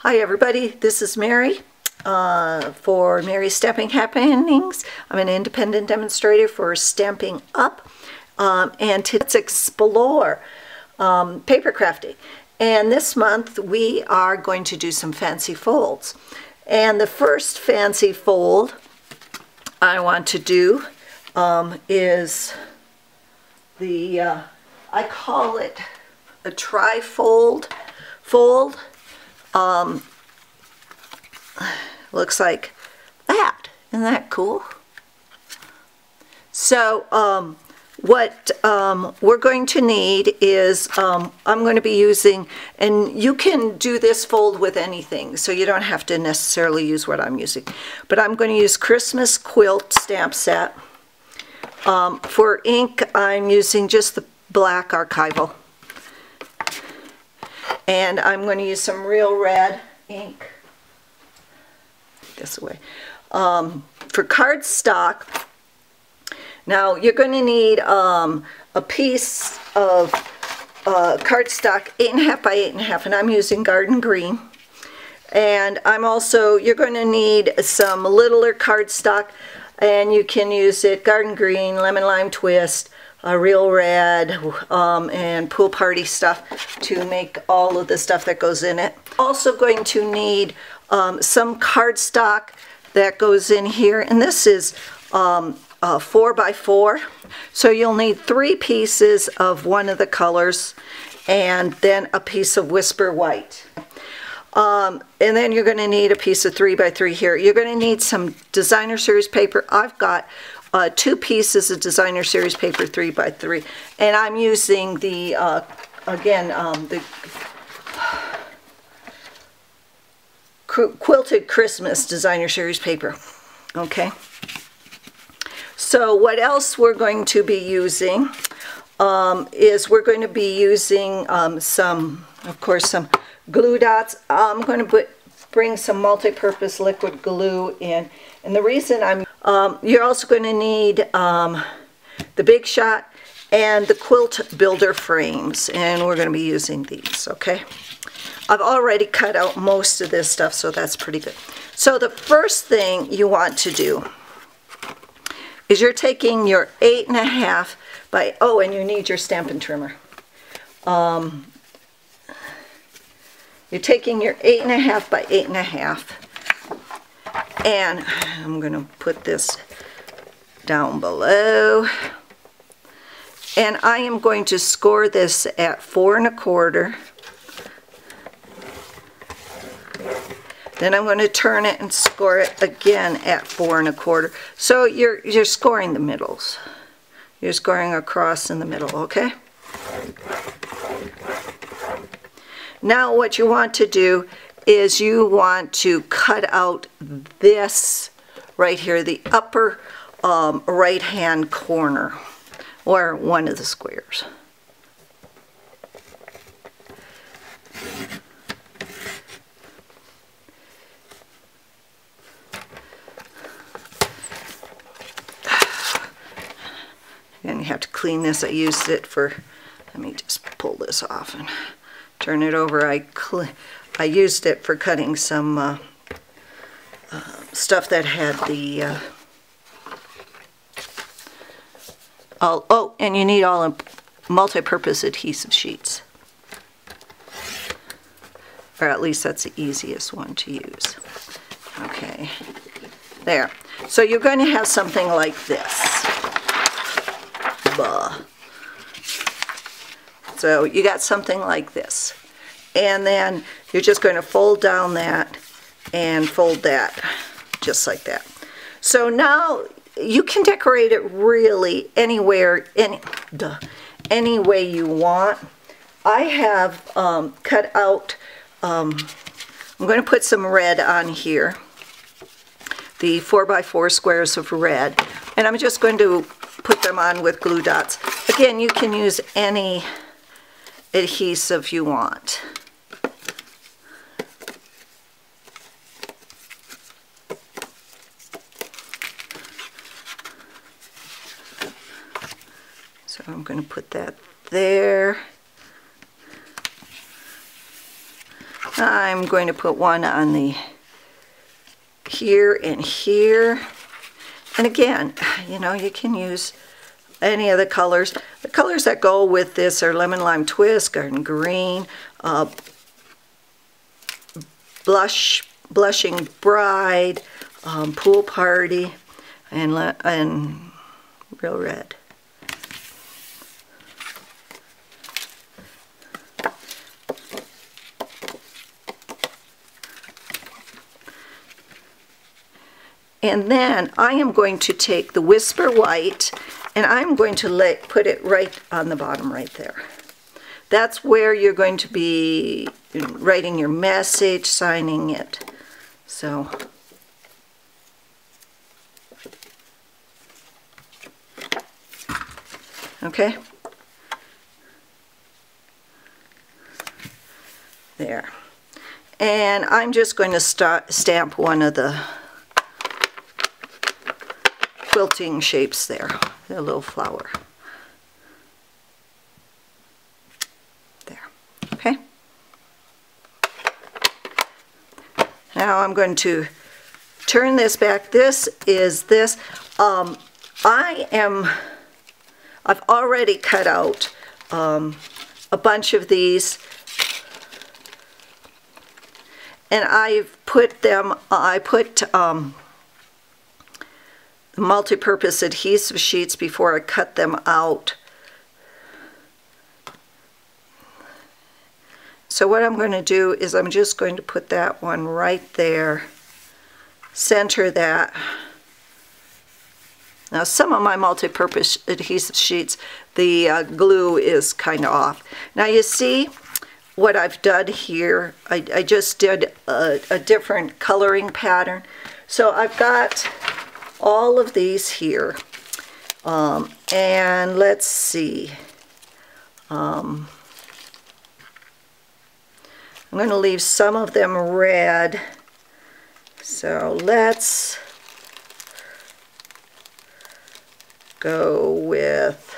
Hi everybody, this is Mary for Mary's Stamping Happenings. I'm an independent demonstrator for Stampin' Up! And today let's explore paper crafting. And this month we are going to do some fancy folds. And the first fancy fold I want to do is the, I call it a tri-fold fold. Looks like that. Isn't that cool? So what we're going to need is I'm going to be using, and you can do this fold with anything, so you don't have to necessarily use what I'm using, but I'm going to use Christmas Quilt Stamp Set. For ink, I'm using just the black archival. And I'm going to use some Real Red ink, this way, for cardstock. Now you're going to need a piece of cardstock 8.5 by 8.5, and I'm using Garden Green. And you're going to need some littler cardstock, and you can use it Garden Green, Lemon Lime Twist, Real Red, and Pool Party stuff to make all of the stuff that goes in it. Also going to need some cardstock that goes in here, and this is 4 by 4, so you'll need 3 pieces of one of the colors and then a piece of Whisper White. And then you're going to need a piece of 3 by 3 here. You're going to need some designer series paper. I've got 2 pieces of designer series paper 3 by 3, and I'm using the the Quilted Christmas designer series paper. Okay, so what else we're going to be using is we're going to be using some glue dots. I'm going to bring some multi-purpose liquid glue in, and the reason you're also going to need the Big Shot and the quilt builder frames, and we're going to be using these. Okay, I've already cut out most of this stuff, so that's pretty good. So the first thing you want to do is you're taking your 8.5 by, and you need your Stampin' Trimmer. You're taking your 8.5 by 8.5, and I'm going to put this down below, and I am going to score this at 4 1/4. Then I'm going to turn it and score it again at 4 1/4. So you're scoring the middles. You're scoring across in the middle, okay? Now what you want to do is you want to cut out this right here, the upper right hand corner, or one of the squares. And you have to clean this. I used it for, let me just pull this off and turn it over. I used it for cutting some stuff that had the and you need all multi-purpose adhesive sheets, or at least that's the easiest one to use. Okay, there. So you're going to have something like this. So you got something like this, and then you're just going to fold down that and fold that just like that. So now you can decorate it really anywhere, any way you want. I have cut out, I'm going to put some red on here, the 4 by 4 squares of red, and I'm just going to put them on with glue dots. Again, you can use any adhesive you want. So I'm going to put that there. I'm going to put one on the here and here. And again, you know, you can use any of the colors. The colors that go with this are Lemon Lime Twist, Garden Green, Blushing Bride, Pool Party, and Real Red. And then I am going to take the Whisper White and I'm going to put it right on the bottom right there. That's where you're going to be writing your message, signing it. So, okay. There. And I'm just going to stamp one of the quilting shapes there, the little flower. There, okay. Now I'm going to turn this back. I've already cut out a bunch of these, and I've put them, multi-purpose adhesive sheets before I cut them out. So what I'm going to do is I'm just going to put that one right there, center that. Now some of my multi-purpose adhesive sheets, the glue is kind of off. Now you see what I've done here, I just did a different coloring pattern. So I've got all of these here, and let's see, I'm going to leave some of them red, so let's go with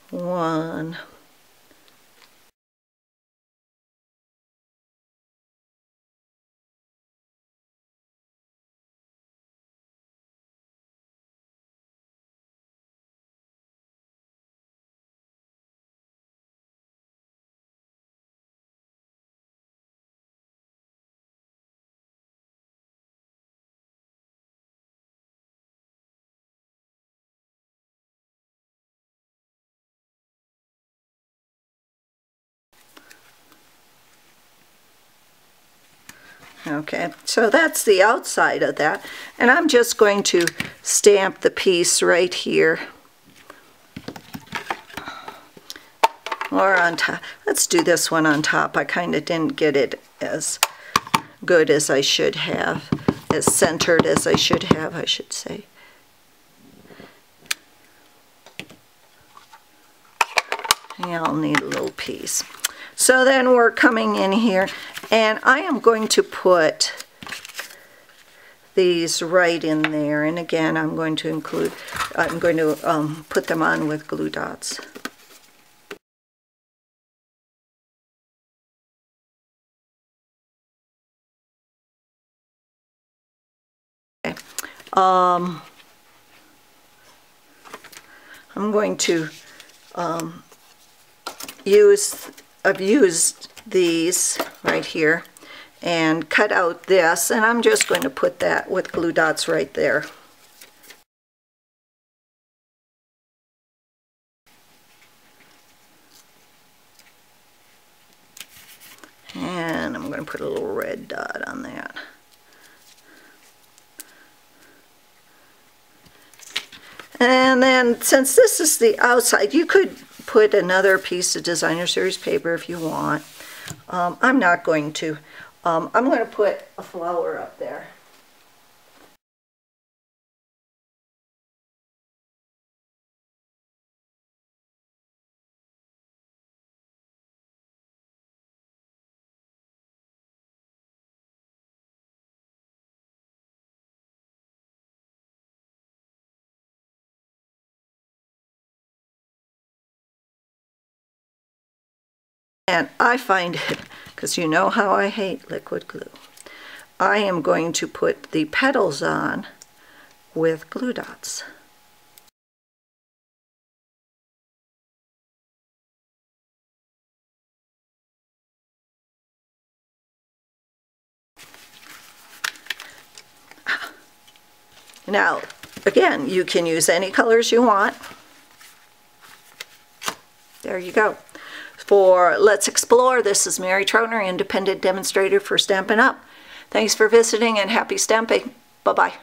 one. Okay, so that's the outside of that, and I'm just going to stamp the piece right here, or on top. Let's do this one on top. I kind of didn't get it as good as I should have, as centered as I should have, I should say. Yeah, I'll need a little piece. So then we're coming in here, and I am going to put these right in there. And again, I'm going to put them on with glue dots. Okay. I'm going to I've used these right here and cut out this, and I'm just going to put that with glue dots right there. And I'm going to put a little red dot on that. And then since this is the outside, you could put another piece of Designer Series paper if you want. I'm not going to. I'm going to put a flower up there. And I find it, because you know how I hate liquid glue, I am going to put the petals on with glue dots. Now, again, you can use any colors you want. There you go. For Let's Explore, this is Mary Troutner, independent demonstrator for Stampin' Up! Thanks for visiting and happy stamping. Bye-bye.